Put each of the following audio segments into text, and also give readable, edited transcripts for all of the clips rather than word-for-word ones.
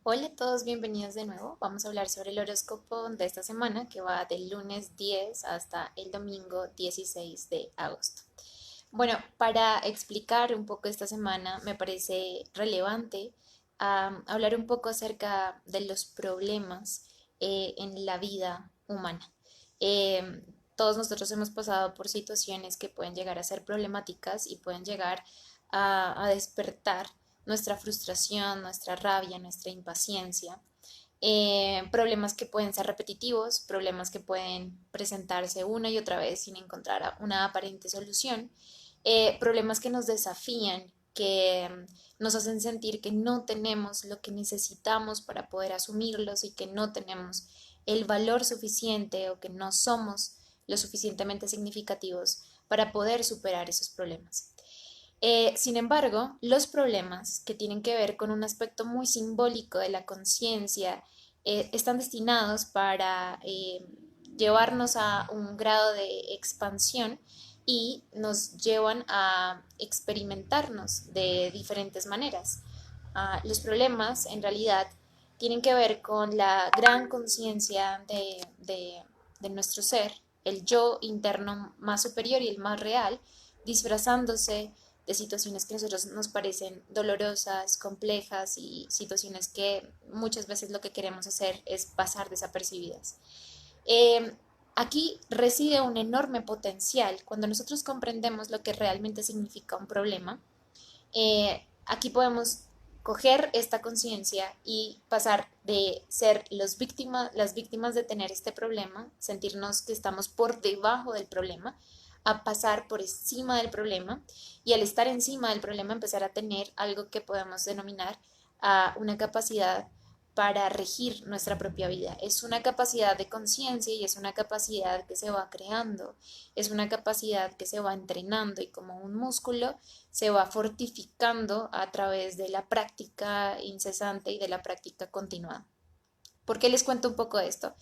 Hola a todos, bienvenidos de nuevo. Vamos a hablar sobre el horóscopo de esta semana que va del lunes 10 hasta el domingo 16 de agosto. Bueno, para explicar un poco esta semana me parece relevante hablar un poco acerca de los problemas en la vida humana. Todos nosotros hemos pasado por situaciones que pueden llegar a ser problemáticas y pueden llegar a despertar nuestra frustración, nuestra rabia, nuestra impaciencia. Problemas que pueden ser repetitivos, problemas que pueden presentarse una y otra vez sin encontrar una aparente solución, problemas que nos desafían, que nos hacen sentir que no tenemos lo que necesitamos para poder asumirlos y que no tenemos el valor suficiente o que no somos lo suficientemente significativos para poder superar esos problemas. Sin embargo, los problemas que tienen que ver con un aspecto muy simbólico de la conciencia están destinados para llevarnos a un grado de expansión y nos llevan a experimentarnos de diferentes maneras. Los problemas, en realidad, tienen que ver con la gran conciencia de nuestro ser, el yo interno más superior y el más real, disfrazándose de situaciones que a nosotros nos parecen dolorosas, complejas y situaciones que muchas veces lo que queremos hacer es pasar desapercibidas. Eh, Aquí reside un enorme potencial cuando nosotros comprendemos lo que realmente significa un problema. Aquí podemos coger esta conciencia y pasar de ser las víctimas de tener este problema, sentirnos que estamos por debajo del problema, a pasar por encima del problema y al estar encima del problema empezar a tener algo que podemos denominar una capacidad para regir nuestra propia vida. Es una capacidad de conciencia y es una capacidad que se va creando, es una capacidad que se va entrenando y como un músculo se va fortificando a través de la práctica incesante y de la práctica continuada. ¿Por qué les cuento un poco de esto?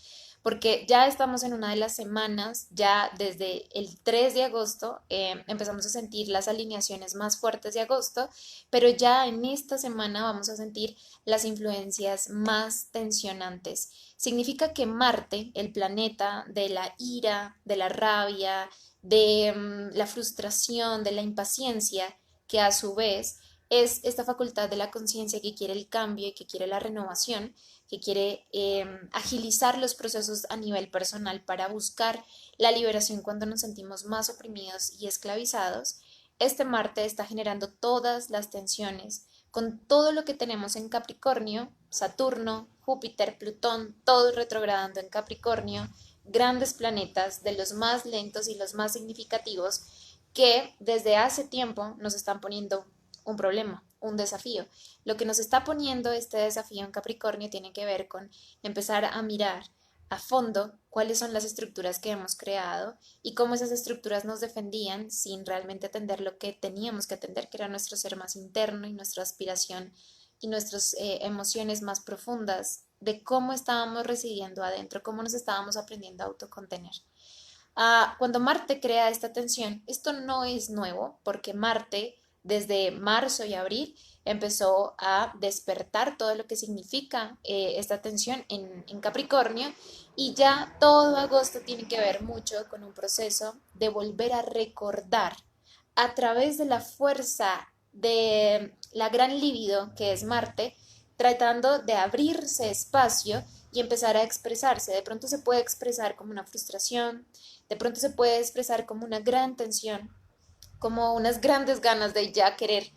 Porque ya estamos en una de las semanas, ya desde el 3 de agosto empezamos a sentir las alineaciones más fuertes de agosto, pero ya en esta semana vamos a sentir las influencias más tensionantes. Significa que Marte, el planeta de la ira, de la rabia, de la frustración, de la impaciencia, que a su vez es esta facultad de la conciencia que quiere el cambio y que quiere la renovación, que quiere agilizar los procesos a nivel personal para buscar la liberación cuando nos sentimos más oprimidos y esclavizados. Este Marte está generando todas las tensiones con todo lo que tenemos en Capricornio, Saturno, Júpiter, Plutón, todo retrogradando en Capricornio, grandes planetas de los más lentos y los más significativos que desde hace tiempo nos están poniendo un problema, un desafío. Lo que nos está poniendo este desafío en Capricornio tiene que ver con empezar a mirar a fondo cuáles son las estructuras que hemos creado y cómo esas estructuras nos defendían sin realmente atender lo que teníamos que atender, que era nuestro ser más interno y nuestra aspiración y nuestras emociones más profundas de cómo estábamos residiendo adentro, cómo nos estábamos aprendiendo a autocontener. Cuando Marte crea esta tensión, esto no es nuevo porque Marte desde marzo y abril empezó a despertar todo lo que significa esta tensión en Capricornio y ya todo agosto tiene que ver mucho con un proceso de volver a recordar a través de la fuerza de la gran libido que es Marte, tratando de abrirse espacio y empezar a expresarse. De pronto se puede expresar como una frustración, de pronto se puede expresar como una gran tensión, como unas grandes ganas de ya querer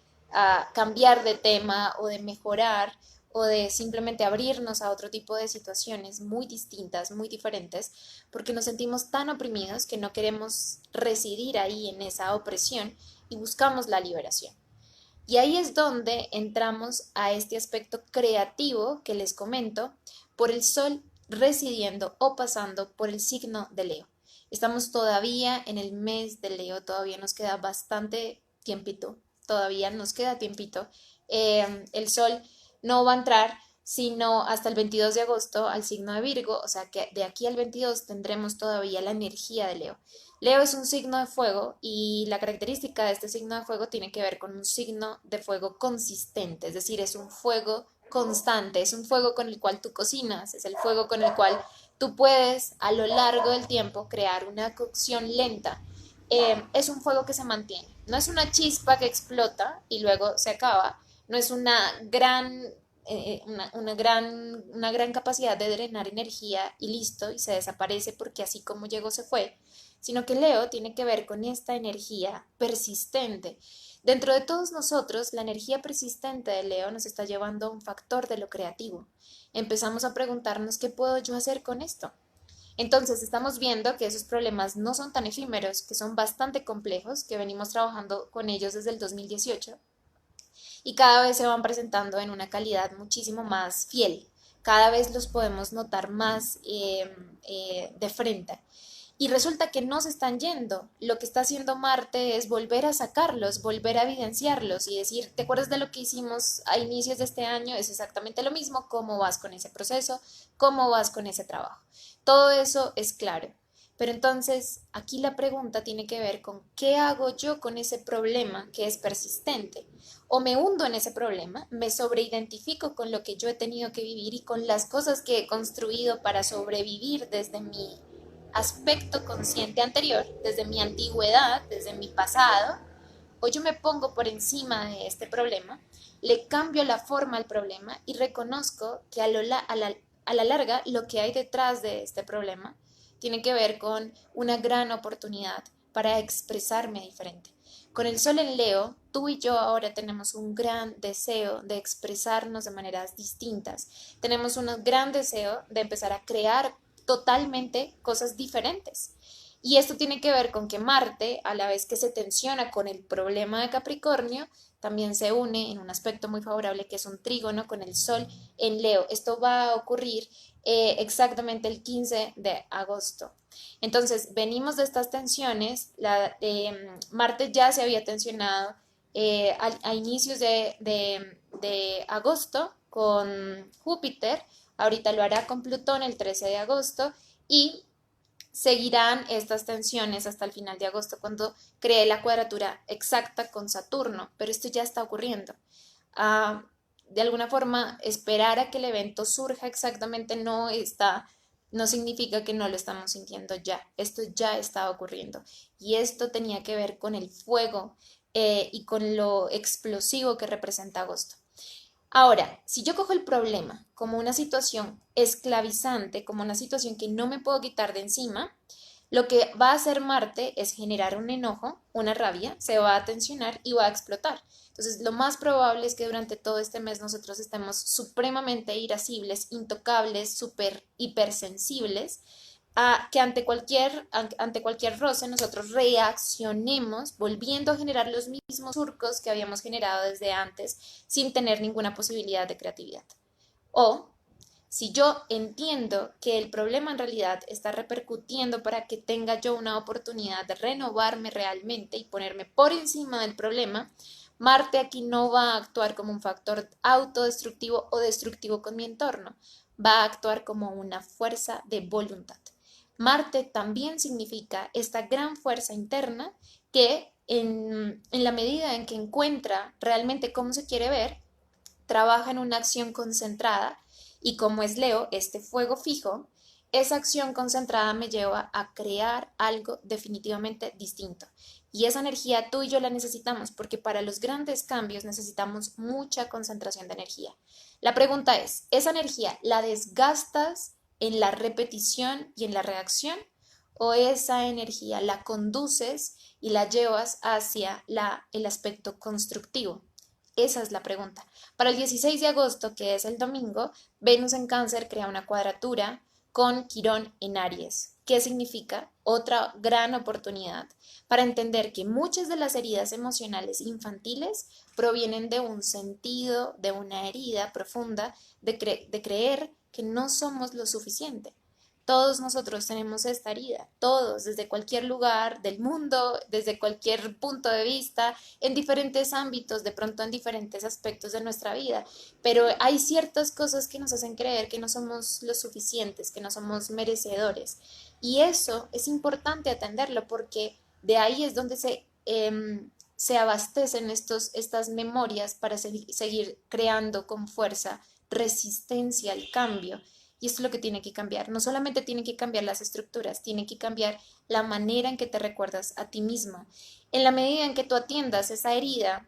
cambiar de tema o de mejorar o de simplemente abrirnos a otro tipo de situaciones muy distintas, muy diferentes, porque nos sentimos tan oprimidos que no queremos residir ahí en esa opresión y buscamos la liberación. Y ahí es donde entramos a este aspecto creativo que les comento por el Sol residiendo o pasando por el signo de Leo. Estamos todavía en el mes de Leo, todavía nos queda bastante tiempito, todavía nos queda tiempito. El Sol no va a entrar sino hasta el 22 de agosto al signo de Virgo, o sea que de aquí al 22 tendremos todavía la energía de Leo. Leo es un signo de fuego y la característica de este signo de fuego tiene que ver con un signo de fuego consistente, es decir, es un fuego constante, es un fuego con el cual tú cocinas, es el fuego con el cual tú puedes a lo largo del tiempo crear una cocción lenta. Es un fuego que se mantiene, no es una chispa que explota y luego se acaba, no es una gran capacidad de drenar energía y listo, y se desaparece porque así como llegó se fue, sino que Leo tiene que ver con esta energía persistente. Dentro de todos nosotros, la energía persistente de Leo nos está llevando a un factor de lo creativo. Empezamos a preguntarnos qué puedo yo hacer con esto. Entonces estamos viendo que esos problemas no son tan efímeros, que son bastante complejos, que venimos trabajando con ellos desde el 2018 y cada vez se van presentando en una calidad muchísimo más fiel. Cada vez los podemos notar más de frente. Y resulta que no se están yendo. Lo que está haciendo Marte es volver a sacarlos, volver a evidenciarlos y decir, ¿te acuerdas de lo que hicimos a inicios de este año? Es exactamente lo mismo. ¿Cómo vas con ese proceso? ¿Cómo vas con ese trabajo? Todo eso es claro. Pero entonces aquí la pregunta tiene que ver con qué hago yo con ese problema que es persistente. O me hundo en ese problema, me sobreidentifico con lo que yo he tenido que vivir y con las cosas que he construido para sobrevivir desde mi aspecto consciente anterior, desde mi antigüedad, desde mi pasado, o yo me pongo por encima de este problema, le cambio la forma al problema y reconozco que a la larga lo que hay detrás de este problema tiene que ver con una gran oportunidad para expresarme diferente. Con el sol en Leo, tú y yo ahora tenemos un gran deseo de expresarnos de maneras distintas. Tenemos un gran deseo de empezar a crear totalmente cosas diferentes. Y esto tiene que ver con que Marte, a la vez que se tensiona con el problema de Capricornio, también se une en un aspecto muy favorable que es un trígono con el Sol en Leo. Esto va a ocurrir exactamente el 15 de agosto. Entonces, venimos de estas tensiones. Marte ya se había tensionado a inicios de agosto con Júpiter. Ahorita lo hará con Plutón el 13 de agosto y seguirán estas tensiones hasta el final de agosto cuando cree la cuadratura exacta con Saturno, pero esto ya está ocurriendo. Ah, de alguna forma, esperar a que el evento surja exactamente no significa que no lo estamos sintiendo ya. Esto ya está ocurriendo. Y esto tenía que ver con el fuego y con lo explosivo que representa agosto. Ahora, si yo cojo el problema como una situación esclavizante, como una situación que no me puedo quitar de encima, lo que va a hacer Marte es generar un enojo, una rabia, se va a tensionar y va a explotar. Entonces, lo más probable es que durante todo este mes nosotros estemos supremamente irascibles, intocables, súper hipersensibles, a que ante cualquier roce nosotros reaccionemos volviendo a generar los mismos surcos que habíamos generado desde antes sin tener ninguna posibilidad de creatividad. O si yo entiendo que el problema en realidad está repercutiendo para que tenga yo una oportunidad de renovarme realmente y ponerme por encima del problema, Marte aquí no va a actuar como un factor autodestructivo o destructivo con mi entorno, va a actuar como una fuerza de voluntad. Marte también significa esta gran fuerza interna que en la medida en que encuentra realmente cómo se quiere ver, trabaja en una acción concentrada y como es Leo, este fuego fijo, esa acción concentrada me lleva a crear algo definitivamente distinto. Y esa energía tú y yo la necesitamos porque para los grandes cambios necesitamos mucha concentración de energía. La pregunta es, ¿esa energía la desgastas en la repetición y en la reacción o esa energía la conduces y la llevas hacia el aspecto constructivo? Esa es la pregunta. Para el 16 de agosto, que es el domingo, Venus en Cáncer crea una cuadratura con Quirón en Aries. ¿Qué significa? Otra gran oportunidad para entender que muchas de las heridas emocionales infantiles provienen de un sentido, de una herida profunda, de creer que no somos lo suficiente. Todos nosotros tenemos esta herida, todos, desde cualquier lugar del mundo, desde cualquier punto de vista, en diferentes ámbitos, de pronto en diferentes aspectos de nuestra vida, pero hay ciertas cosas que nos hacen creer que no somos lo suficientes, que no somos merecedores. Y eso es importante atenderlo porque de ahí es donde se abastecen estas memorias para seguir creando con fuerza resistencia al cambio. Y esto es lo que tiene que cambiar. No solamente tiene que cambiar las estructuras, tiene que cambiar la manera en que te recuerdas a ti misma. En la medida en que tú atiendas esa herida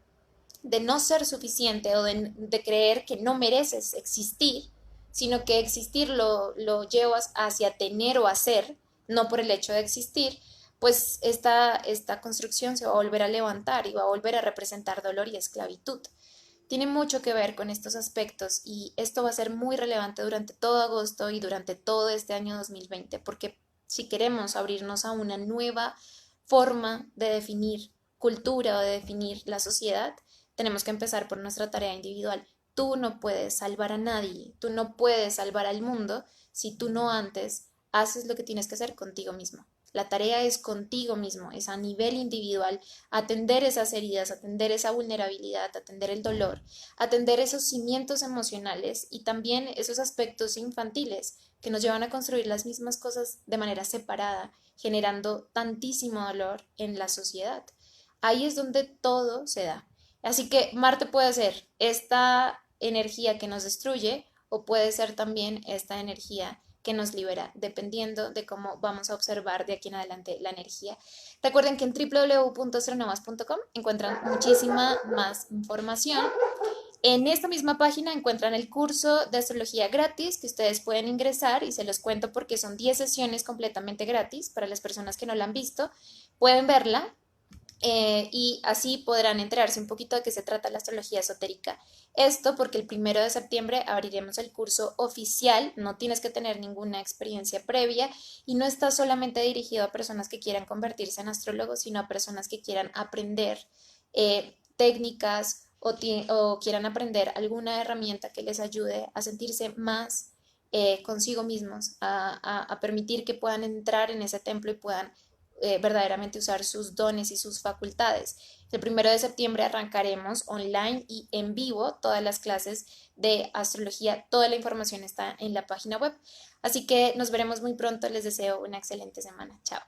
de no ser suficiente o de creer que no mereces existir, sino que existir lo llevas hacia tener o hacer, no por el hecho de existir, pues esta construcción se va a volver a levantar y va a volver a representar dolor y esclavitud. Tiene mucho que ver con estos aspectos y esto va a ser muy relevante durante todo agosto y durante todo este año 2020, porque si queremos abrirnos a una nueva forma de definir cultura o de definir la sociedad, tenemos que empezar por nuestra tarea individual. Tú no puedes salvar a nadie, tú no puedes salvar al mundo si tú no antes haces lo que tienes que hacer contigo mismo. La tarea es contigo mismo, es a nivel individual, atender esas heridas, atender esa vulnerabilidad, atender el dolor, atender esos cimientos emocionales y también esos aspectos infantiles que nos llevan a construir las mismas cosas de manera separada, generando tantísimo dolor en la sociedad. Ahí es donde todo se da. Así que Marte puede ser esta energía que nos destruye o puede ser también esta energía que nos libera, dependiendo de cómo vamos a observar de aquí en adelante la energía. Recuerden que en www.astronomas.com encuentran muchísima más información. En esta misma página encuentran el curso de astrología gratis que ustedes pueden ingresar y se los cuento porque son 10 sesiones completamente gratis para las personas que no la han visto. Pueden verla y así podrán enterarse un poquito de qué se trata la astrología esotérica. Esto porque el 1 de septiembre abriremos el curso oficial, no tienes que tener ninguna experiencia previa y no está solamente dirigido a personas que quieran convertirse en astrólogos, sino a personas que quieran aprender técnicas o quieran aprender alguna herramienta que les ayude a sentirse más consigo mismos, a permitir que puedan entrar en ese templo y puedan verdaderamente usar sus dones y sus facultades. El 1 de septiembre arrancaremos online y en vivo todas las clases de astrología. Toda la información está en la página web. Así que nos veremos muy pronto. Les deseo una excelente semana. Chao.